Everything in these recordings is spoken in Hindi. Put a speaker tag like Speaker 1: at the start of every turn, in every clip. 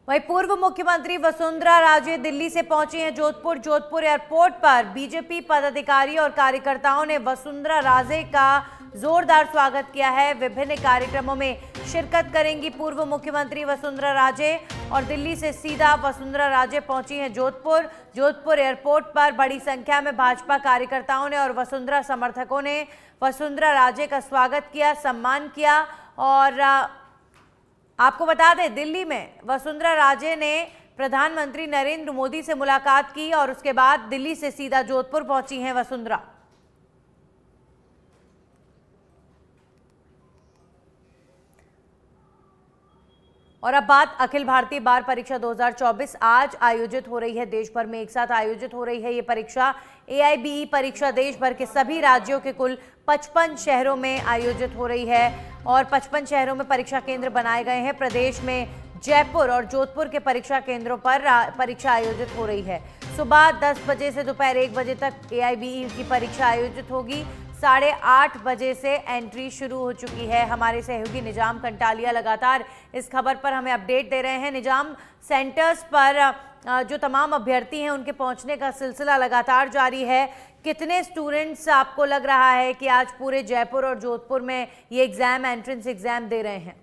Speaker 1: वहीं पूर्व मुख्यमंत्री वसुंधरा राजे दिल्ली से पहुंची हैं जोधपुर एयरपोर्ट पर बीजेपी पदाधिकारी और कार्यकर्ताओं ने वसुंधरा राजे का जोरदार स्वागत किया है। विभिन्न कार्यक्रमों में शिरकत करेंगी पूर्व मुख्यमंत्री वसुंधरा राजे और दिल्ली से सीधा वसुंधरा राजे पहुंची हैं जोधपुर एयरपोर्ट पर बड़ी संख्या में भाजपा कार्यकर्ताओं ने और वसुंधरा समर्थकों ने वसुंधरा राजे का स्वागत किया, सम्मान किया। और आपको बता दें, दिल्ली में वसुंधरा राजे ने प्रधानमंत्री नरेंद्र मोदी से मुलाकात की और उसके बाद दिल्ली से सीधा जोधपुर पहुंची हैं वसुंधरा। और अब बात अखिल भारतीय बार परीक्षा 2024 आज आयोजित हो रही है। देश भर में एक साथ आयोजित हो रही है ये परीक्षा। AIBE परीक्षा देश भर के सभी राज्यों के कुल 55 शहरों में आयोजित हो रही है और 55 शहरों में परीक्षा केंद्र बनाए गए हैं। प्रदेश में जयपुर और जोधपुर के परीक्षा केंद्रों पर परीक्षा आयोजित हो रही है। सुबह 10 बजे से दोपहर 1 बजे तक AIBE की परीक्षा आयोजित होगी। 8:30 बजे से एंट्री शुरू हो चुकी है। हमारे सहयोगी निजाम कंटालिया लगातार इस खबर पर हमें अपडेट दे रहे हैं। निजाम, सेंटर्स पर जो तमाम अभ्यर्थी हैं उनके पहुंचने का सिलसिला लगातार जारी है। कितने स्टूडेंट्स आपको लग रहा है कि आज पूरे जयपुर और जोधपुर में ये एग्जाम, एंट्रेंस एग्जाम दे रहे हैं?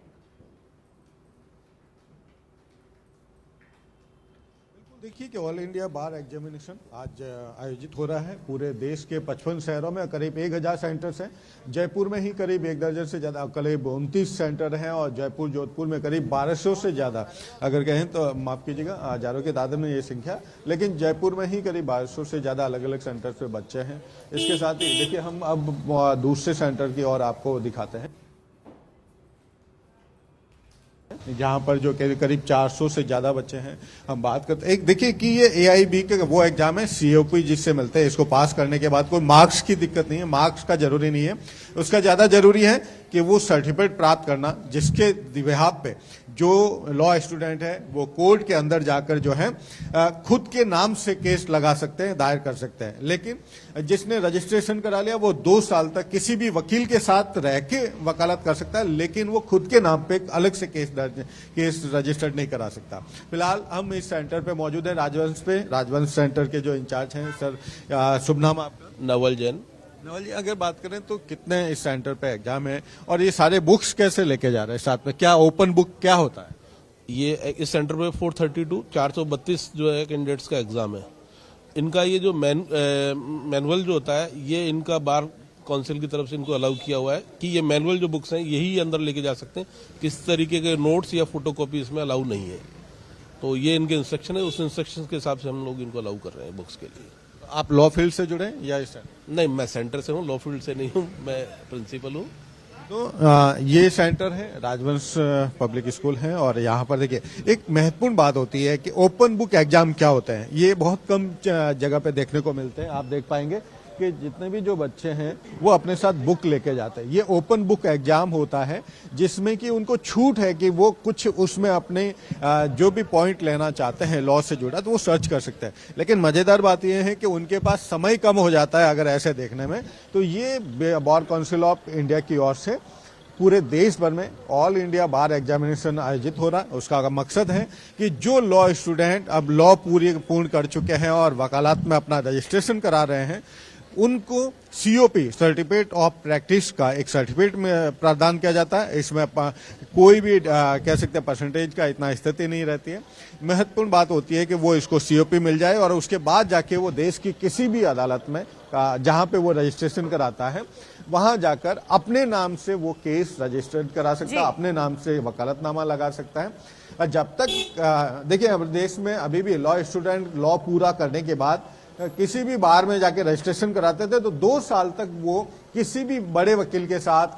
Speaker 2: देखिए कि ऑल इंडिया बार एग्जामिनेशन आज आयोजित हो रहा है पूरे देश के 55 शहरों में। करीब 1000 सेंटर्स हैं। जयपुर में ही करीब 1 दर्जन से ज़्यादा, करीब 29 सेंटर हैं और जयपुर जोधपुर में करीब 1200 से ज़्यादा, अगर कहें तो माफ़ कीजिएगा, हज़ारों के तादाद में ये संख्या, लेकिन जयपुर में ही करीब 1200 से ज़्यादा अलग अलग सेंटर्स पे बच्चे हैं। इसके साथ ही देखिए हम अब दूसरे सेंटर की ओर आपको दिखाते हैं, जहाँ पर जो करीब 400 से ज़्यादा बच्चे हैं। हम बात करते हैं, एक देखिए कि ये AIB के वो एग्जाम है COP जिससे मिलते हैं। इसको पास करने के बाद कोई मार्क्स की दिक्कत नहीं है, मार्क्स का जरूरी नहीं है। उसका ज़्यादा जरूरी है कि वो सर्टिफिकेट प्राप्त करना जिसके बिहाफ पे जो लॉ स्टूडेंट है वो कोर्ट के अंदर जाकर जो है खुद के नाम से केस लगा सकते हैं, दायर कर सकते हैं। लेकिन जिसने रजिस्ट्रेशन करा लिया वो 2 साल तक किसी भी वकील के साथ रह के वकालत कर सकता है, लेकिन वो खुद के नाम पे अलग से केस रजिस्टर्ड नहीं करा सकता। फिलहाल हम इस सेंटर पे मौजूद है राजवंश सेंटर के जो इंचार्ज हैं सर, शुभ नाम आपका?
Speaker 3: नवल जैन।
Speaker 2: नवल जी, अगर बात करें तो कितने इस सेंटर पे एग्जाम है और ये सारे बुक्स कैसे लेके जा रहे हैं साथ में? क्या ओपन बुक क्या होता है?
Speaker 3: ये इस सेंटर पे 432 जो है कैंडिडेट्स का एग्जाम है। इनका ये जो मैनुअल जो होता है ये इनका बार काउंसिल की तरफ से इनको अलाउ किया हुआ है कि ये मैनुअल जो बुक्स हैं यही अंदर लेके जा सकते हैं। किस तरीके के नोट्स या फोटोकॉपी इसमें अलाउ नहीं है। तो ये इनके इंस्ट्रक्शन है, उस इंस्ट्रक्शन के हिसाब से हम लोग इनको अलाउ कर रहे हैं बुक्स के लिए।
Speaker 2: आप लॉ फील्ड से जुड़े हैं या इस
Speaker 3: नहीं, मैं सेंटर से हूँ, लॉ फील्ड से नहीं हूँ, मैं प्रिंसिपल हूँ।
Speaker 2: तो ये सेंटर है राजवंश पब्लिक स्कूल है और यहाँ पर देखिए एक महत्वपूर्ण बात होती है कि ओपन बुक एग्जाम क्या होते हैं। ये बहुत कम जगह पे देखने को मिलते हैं। आप देख पाएंगे कि जितने भी जो बच्चे हैं वो अपने साथ बुक लेके जाते हैं। ये ओपन बुक एग्जाम होता है जिसमें कि उनको छूट है कि वो कुछ उसमें अपने जो भी पॉइंट लेना चाहते हैं लॉ से जुड़ा तो वो सर्च कर सकते हैं। लेकिन मजेदार बात यह है कि उनके पास समय कम हो जाता है अगर ऐसे देखने में। तो ये बार काउंसिल ऑफ इंडिया की ओर से पूरे देश भर में ऑल इंडिया बार एग्जामिनेशन आयोजित हो रहा है। उसका मकसद है कि जो लॉ स्टूडेंट अब लॉ पूर्ण कर चुके हैं और वकालत में अपना रजिस्ट्रेशन करा रहे हैं उनको COP सर्टिफिकेट ऑफ प्रैक्टिस का एक सर्टिफिकेट में प्रदान किया जाता है। इसमें कोई भी कह सकते हैं परसेंटेज का इतना स्थिति नहीं रहती है। महत्वपूर्ण बात होती है कि वो इसको COP मिल जाए और उसके बाद जाके वो देश की किसी भी अदालत में जहां पे वो रजिस्ट्रेशन कराता है वहां जाकर अपने नाम से वो केस रजिस्टर्ड करा सकता है, अपने नाम से वकालतनामा लगा सकता है। जब तक देखिए देश में अभी भी लॉ स्टूडेंट लॉ पूरा करने के बाद किसी भी बार में जाके रजिस्ट्रेशन कराते थे तो 2 साल तक वो किसी भी बड़े वकील के साथ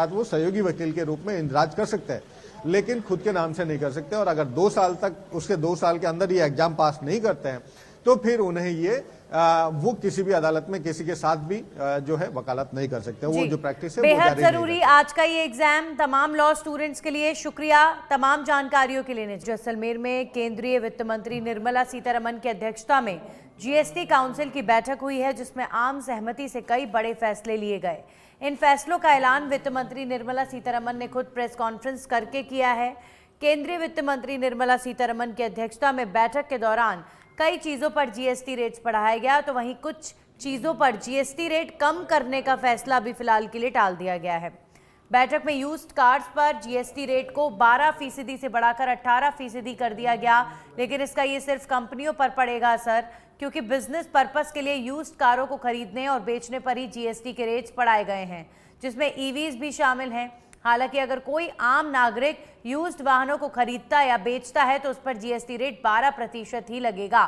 Speaker 2: वो सहयोगी वकील के रूप में इंदराज कर सकते हैं, लेकिन खुद के नाम से नहीं कर सकते। और अगर 2 साल तक उसके 2 साल के अंदर ये एग्जाम पास नहीं करते हैं तो फिर उन्हें ये वो किसी भी अदालत में किसी के साथ भी जो है वकालत नहीं कर सकते। वो जो प्रैक्टिस है
Speaker 1: बेहद जरूरी आज का ये एग्जाम तमाम लॉ स्टूडेंट्स के लिए। शुक्रिया तमाम जानकारियों के लिए। जैसलमेर में केंद्रीय वित्त मंत्री निर्मला सीतारमण की अध्यक्षता में GST काउंसिल की बैठक हुई है जिसमें आम सहमति से कई बड़े फैसले लिए गए। इन फैसलों का ऐलान वित्त मंत्री निर्मला सीतारमण ने खुद प्रेस कॉन्फ्रेंस करके किया है। केंद्रीय वित्त मंत्री निर्मला सीतारमण की अध्यक्षता में बैठक के दौरान कई चीजों पर जीएसटी रेट्स बढ़ाया गया, तो वहीं कुछ चीजों पर जीएसटी रेट कम करने का फैसला भी फिलहाल के लिए टाल दिया गया है। बैठक में यूज्ड कार्स पर जीएसटी रेट को 12% से बढ़ाकर 18% कर दिया गया, लेकिन इसका ये सिर्फ कंपनियों पर पड़ेगा असर, क्योंकि बिजनेस पर्पस के लिए यूज्ड कारों को खरीदने और बेचने पर ही जीएसटी के रेट्स बढ़ाए गए हैं, जिसमें ईवीज भी शामिल हैं। हालांकि अगर कोई आम नागरिक यूज्ड वाहनों को खरीदता या बेचता है तो उस पर जीएसटी रेट 12% ही लगेगा।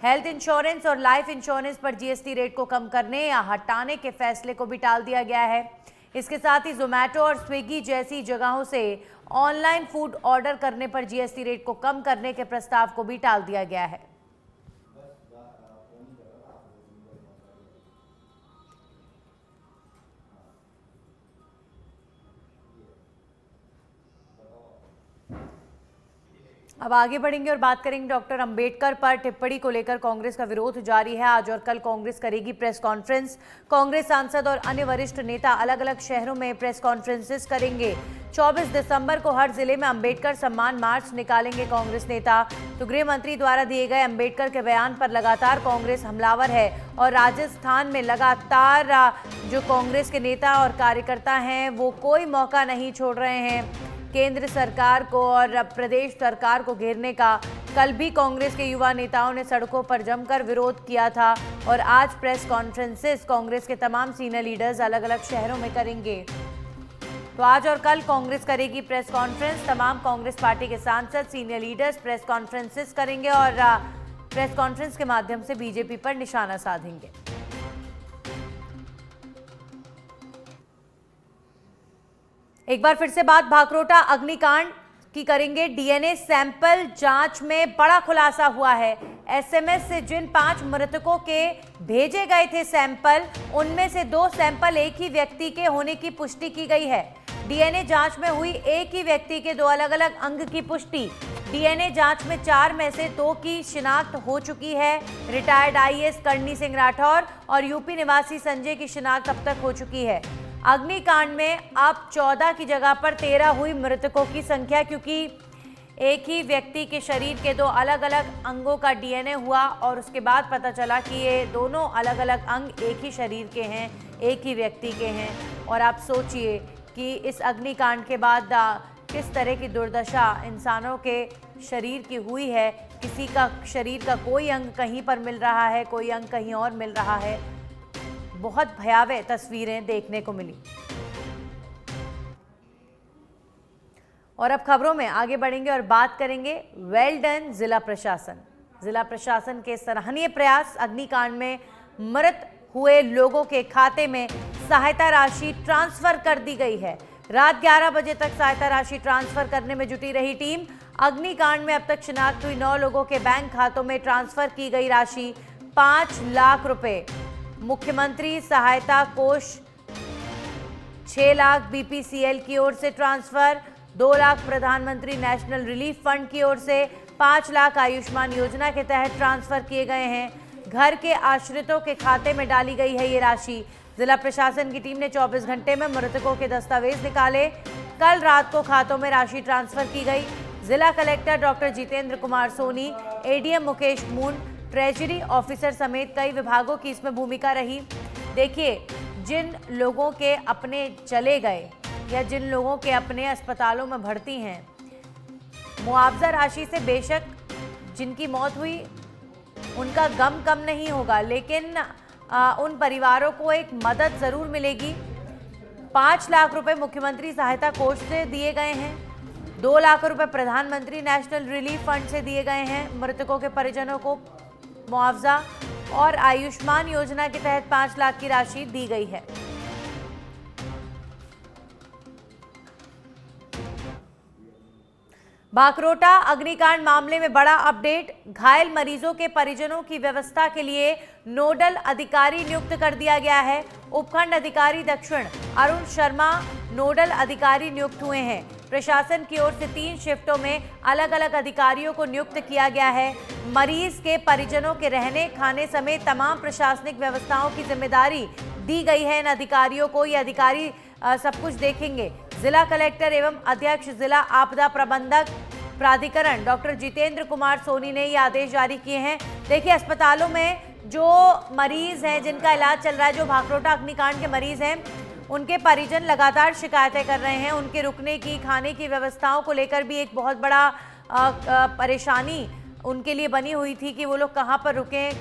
Speaker 1: हेल्थ इंश्योरेंस और लाइफ इंश्योरेंस पर जीएसटी रेट को कम करने या हटाने के फैसले को भी टाल दिया गया है। इसके साथ ही जोमेटो और स्विगी जैसी जगहों से ऑनलाइन फूड ऑर्डर करने पर जीएसटी रेट को कम करने के प्रस्ताव को भी टाल दिया गया है। अब आगे बढ़ेंगे और बात करेंगे डॉक्टर अंबेडकर पर टिप्पणी को लेकर कांग्रेस का विरोध जारी है। आज और कल कांग्रेस करेगी प्रेस कॉन्फ्रेंस। कांग्रेस सांसद और अन्य वरिष्ठ नेता अलग अलग शहरों में प्रेस कॉन्फ्रेंसेस करेंगे। 24 दिसंबर को हर जिले में अंबेडकर सम्मान मार्च निकालेंगे कांग्रेस नेता। तो गृह मंत्री द्वारा दिए गए अंबेडकर के बयान पर लगातार कांग्रेस हमलावर है और राजस्थान में लगातार जो कांग्रेस के नेता और कार्यकर्ता हैं वो कोई मौका नहीं छोड़ रहे हैं केंद्र सरकार को और प्रदेश सरकार को घेरने का। कल भी कांग्रेस के युवा नेताओं ने सड़कों पर जमकर विरोध किया था और आज प्रेस कॉन्फ्रेंसेस कांग्रेस के तमाम सीनियर लीडर्स अलग अलग शहरों में करेंगे। तो आज और कल कांग्रेस करेगी प्रेस कॉन्फ्रेंस। तमाम कांग्रेस पार्टी के सांसद, सीनियर लीडर्स प्रेस कॉन्फ्रेंसेस करेंगे और प्रेस कॉन्फ्रेंस के माध्यम से बीजेपी पर निशाना साधेंगे। एक बार फिर से बात भाकरोटा अग्निकांड की करेंगे। डीएनए सैंपल जांच में बड़ा खुलासा हुआ है। एसएमएस से जिन 5 मृतकों के भेजे गए थे सैंपल, उनमें से 2 सैंपल एक ही व्यक्ति के होने की पुष्टि की गई है। डीएनए जांच में हुई एक ही व्यक्ति के 2 अलग अलग अंग की पुष्टि। डीएनए जांच में 4 में से 2 की शिनाख्त हो चुकी है। रिटायर्ड आईएएस करणी सिंह राठौर और यूपी निवासी संजय की शिनाख्त अब तक हो चुकी है। अग्निकांड में अब 14 की जगह पर 13 हुई मृतकों की संख्या, क्योंकि एक ही व्यक्ति के शरीर के 2 अलग अलग अंगों का डीएनए हुआ और उसके बाद पता चला कि ये दोनों अलग अलग अंग एक ही शरीर के हैं, एक ही व्यक्ति के हैं। और आप सोचिए कि इस अग्निकांड के बाद किस तरह की दुर्दशा इंसानों के शरीर की हुई है। किसी का शरीर का कोई अंग कहीं पर मिल रहा है, कोई अंग कहीं और मिल रहा है। बहुत भयावह तस्वीरें देखने को मिली। और अब खबरों में आगे बढ़ेंगे और बात करेंगे वेल डन जिला प्रशासन। जिला प्रशासन के सराहनीय प्रयास। अग्निकांड में मृत हुए लोगों के खाते में सहायता राशि ट्रांसफर कर दी गई है। रात 11 बजे तक सहायता राशि ट्रांसफर करने में जुटी रही टीम। अग्निकांड में अब तक शिनाख्त हुई 9 लोगों के बैंक खातों में ट्रांसफर की गई राशि 5 लाख रुपए। मुख्यमंत्री सहायता कोष 6 लाख बीपीसीएल की ओर से ट्रांसफर, 2 लाख प्रधानमंत्री नेशनल रिलीफ फंड की ओर से, 5 लाख आयुष्मान योजना के तहत ट्रांसफर किए गए हैं। घर के आश्रितों के खाते में डाली गई है ये राशि। जिला प्रशासन की टीम ने 24 घंटे में मृतकों के दस्तावेज निकाले। कल रात को खातों में राशि ट्रांसफर की गई। जिला collector doctor Jitendra Kumar Soni, ADM Mukesh Moon, treasury officer समेत कई विभागों की इसमें भूमिका रही। देखिए, जिन लोगों के अपने चले गए या जिन लोगों के अपने अस्पतालों में भर्ती हैं, मुआवजा राशि से बेशक जिनकी मौत हुई उनका गम कम नहीं होगा, लेकिन उन परिवारों को एक मदद जरूर मिलेगी। 5 लाख रुपए मुख्यमंत्री सहायता कोष से दिए गए हैं। 2 लाख रुपए प्रधानमंत्री नेशनल रिलीफ फंड से दिए गए हैं मृतकों के परिजनों को मुआवजा, और आयुष्मान योजना के तहत 5 लाख की राशि दी गई है। भाकरोटा अग्निकांड मामले में बड़ा अपडेट। घायल मरीजों के परिजनों की व्यवस्था के लिए नोडल अधिकारी नियुक्त कर दिया गया है। उपखंड अधिकारी दक्षिण अरुण शर्मा नोडल अधिकारी नियुक्त हुए हैं। प्रशासन की ओर से 3 शिफ्टों में अलग अलग अधिकारियों को नियुक्त किया गया है। मरीज के परिजनों के रहने खाने समेत तमाम प्रशासनिक व्यवस्थाओं की जिम्मेदारी दी गई है इन अधिकारियों को। ये अधिकारी सब कुछ देखेंगे। जिला कलेक्टर एवं अध्यक्ष जिला आपदा प्रबंधक प्राधिकरण डॉक्टर जितेंद्र कुमार सोनी ने ये आदेश जारी किए हैं। देखिए, अस्पतालों में जो मरीज हैं, जिनका इलाज चल रहा है, जो भाखरोटा अग्निकांड के मरीज हैं, उनके परिजन लगातार शिकायतें कर रहे हैं। उनके रुकने की, खाने की व्यवस्थाओं को लेकर भी एक बहुत बड़ा परेशानी उनके लिए बनी हुई थी कि वो लोग कहाँ पर रुकें,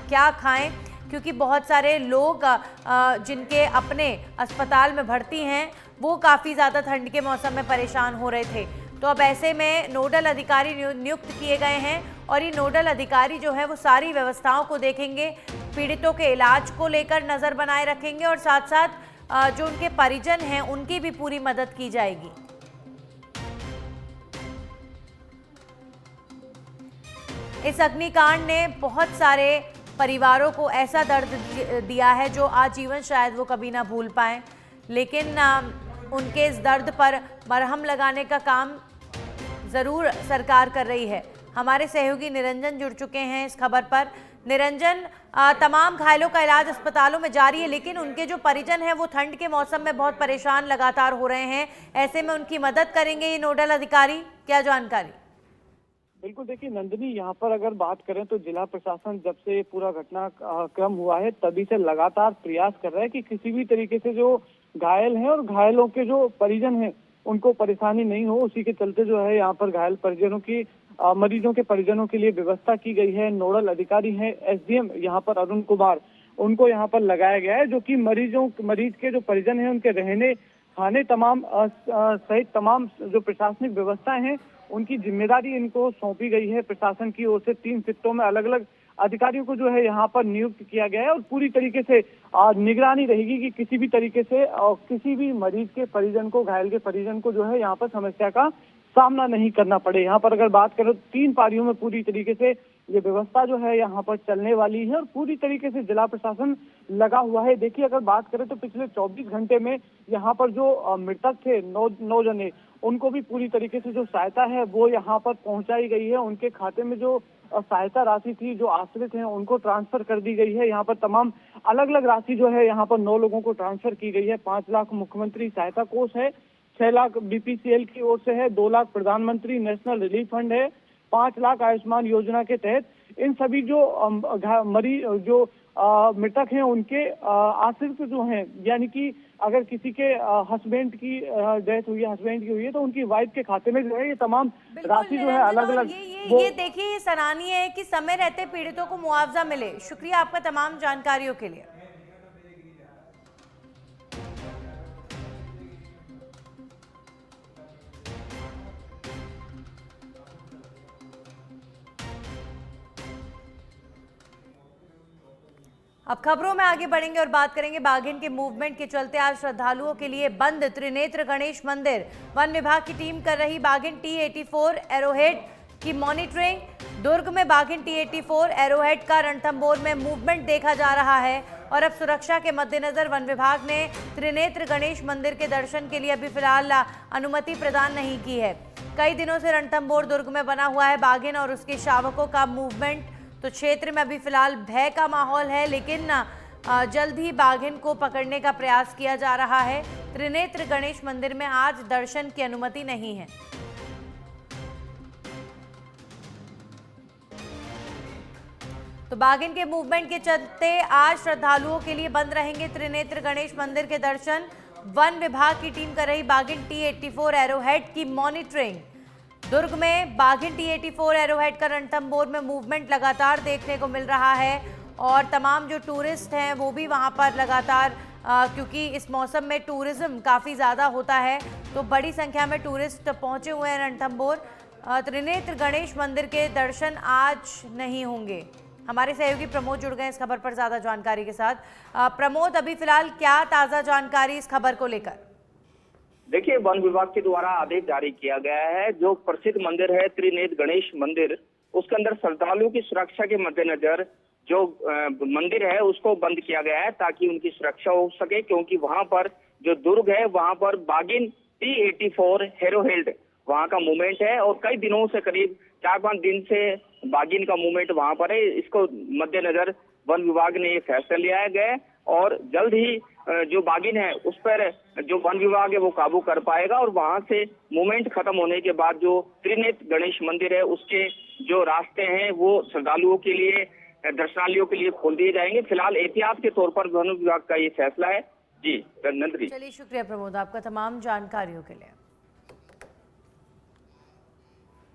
Speaker 1: क्या खाएं, क्योंकि बहुत सारे लोग जिनके अपने अस्पताल में भर्ती हैं वो काफ़ी ज़्यादा ठंड के मौसम में परेशान हो रहे थे। तो अब ऐसे में नोडल अधिकारी नियुक्त किए गए हैं और ये नोडल अधिकारी जो है वो सारी व्यवस्थाओं को देखेंगे, पीड़ितों के इलाज को लेकर नज़र बनाए रखेंगे और साथ साथ जो उनके परिजन हैं उनकी भी पूरी मदद की जाएगी। इस अग्निकांड ने बहुत सारे परिवारों को ऐसा दर्द दिया है जो आजीवन शायद वो कभी ना भूल पाएं, लेकिन उनके इस दर्द पर मरहम लगाने का काम ज़रूर सरकार कर रही है। हमारे सहयोगी निरंजन जुड़ चुके हैं इस खबर पर। निरंजन, तमाम घायलों का इलाज अस्पतालों में जारी है, लेकिन उनके जो परिजन हैं वो ठंड के मौसम में बहुत परेशान लगातार हो रहे हैं। ऐसे में उनकी मदद करेंगे ये नोडल अधिकारी, क्या जानकारी?
Speaker 4: बिल्कुल, देखिए नंदिनी, यहाँ पर अगर बात करें तो जिला प्रशासन जब से पूरा घटना क्रम हुआ है तभी से लगातार प्रयास कर रहा है कि किसी भी तरीके से जो घायल हैं और घायलों के जो परिजन हैं उनको परेशानी नहीं हो। उसी के चलते जो है यहाँ पर घायल परिजनों की, मरीजों के परिजनों के लिए व्यवस्था की गई है। नोडल अधिकारी हैं एसडीएम यहाँ पर अरुण कुमार, उनको यहाँ पर लगाया गया है, जो कि मरीज के जो परिजन हैं उनके रहने, खाने सहित तमाम जो प्रशासनिक व्यवस्थाएं हैं उनकी जिम्मेदारी इनको सौंपी गई है। प्रशासन की ओर से 3 शिफ्टों में अलग अलग अधिकारियों को जो है यहाँ पर नियुक्त किया गया है और पूरी तरीके से निगरानी रहेगी कि किसी भी तरीके से किसी भी मरीज के परिजन को, घायल के परिजन को जो है यहाँ पर समस्या का सामना नहीं करना पड़े। यहाँ पर अगर बात करें तो 3 पारियों में पूरी तरीके से ये व्यवस्था जो है यहाँ पर चलने वाली है और पूरी तरीके से जिला प्रशासन लगा हुआ है। देखिए, अगर बात करें तो पिछले 24 घंटे में यहाँ पर जो मृतक थे 9 जने, उनको भी पूरी तरीके से जो सहायता है वो यहाँ पर पहुंचाई गई है। उनके खाते में जो सहायता राशि थी, जो आश्रित हैं उनको ट्रांसफर कर दी गई है। यहाँ पर तमाम अलग अलग राशि जो है यहाँ पर 9 लोगों को ट्रांसफर की गई है। 5 लाख मुख्यमंत्री सहायता कोष है, 6 लाख बीपीसीएल की ओर से है, 2 लाख प्रधानमंत्री नेशनल रिलीफ फंड है, 5 लाख आयुष्मान योजना के तहत इन सभी जो मृतक हैं उनके आश्रित जो हैं, यानी कि अगर किसी के हस्बैंड की डेथ हुई है, हस्बैंड की हुई है, तो उनकी वाइफ के खाते में जो है ये तमाम राशि जो है अलग अलग।
Speaker 1: ये देखिए, ये सराहनीय है कि समय रहते पीड़ितों को मुआवजा मिले। शुक्रिया आपका तमाम जानकारियों के लिए। अब खबरों में आगे बढ़ेंगे और बात करेंगे बाघिन के मूवमेंट के चलते आज श्रद्धालुओं के लिए बंद त्रिनेत्र गणेश मंदिर। वन विभाग की टीम कर रही बाघिन T-84 एरोहेड की मॉनिटरिंग। दुर्ग में बाघिन T-84 एरोहेड का रणथंभौर में मूवमेंट देखा जा रहा है और अब सुरक्षा के मद्देनजर वन विभाग ने त्रिनेत्र गणेश मंदिर के दर्शन के लिए अभी फिलहाल अनुमति प्रदान नहीं की है। कई दिनों से रणथंभौर दुर्ग में बना हुआ है बाघिन और उसके शावकों का मूवमेंट, तो क्षेत्र में अभी फिलहाल भय का माहौल है, लेकिन जल्द ही बाघिन को पकड़ने का प्रयास किया जा रहा है। त्रिनेत्र गणेश मंदिर में आज दर्शन की अनुमति नहीं है। तो बाघिन के मूवमेंट के चलते आज श्रद्धालुओं के लिए बंद रहेंगे त्रिनेत्र गणेश मंदिर के दर्शन। वन विभाग की टीम कर रही बाघिन T-84 एरोहेड की मॉनिटरिंग। दुर्ग में बाघिन T-84 एरोहेड का रणथंभौर में मूवमेंट लगातार देखने को मिल रहा है और तमाम जो टूरिस्ट हैं वो भी वहां पर लगातार, क्योंकि इस मौसम में टूरिज्म काफ़ी ज़्यादा होता है, तो बड़ी संख्या में टूरिस्ट पहुंचे हुए हैं रणथंभौर। त्रिनेत्र गणेश मंदिर के दर्शन आज नहीं होंगे। हमारे सहयोगी प्रमोद जुड़ गए इस खबर पर ज़्यादा जानकारी के साथ। प्रमोद, अभी फिलहाल क्या ताज़ा जानकारी इस खबर को लेकर?
Speaker 5: देखिए, वन विभाग के द्वारा आदेश जारी किया गया है। जो प्रसिद्ध मंदिर है त्रिनेत्र गणेश मंदिर, उसके अंदर श्रद्धालुओं की सुरक्षा के मद्देनजर जो मंदिर है उसको बंद किया गया है ताकि उनकी सुरक्षा हो सके, क्योंकि वहां पर जो दुर्ग है वहां पर बाघिन T-84 एरोहेड वहां का मूवमेंट है और कई दिनों से, करीब 4-5 दिन से बाघिन का मूवमेंट वहां पर है। इसको मद्देनजर वन विभाग ने ये फैसला लिया गया और जल्द ही जो बाघिन है उस पर जो वन विभाग है वो काबू कर पाएगा और वहां से मूवमेंट खत्म होने के बाद जो त्रिनेत्र गणेश मंदिर है उसके जो रास्ते हैं वो श्रद्धालुओं के लिए, दर्शनार्थियों के लिए खोल दिए जाएंगे। फिलहाल एहतियात के तौर पर वन विभाग का ये फैसला है। जी नंदनी।
Speaker 1: चलिए, शुक्रिया प्रमोद आपका तमाम जानकारियों के लिए।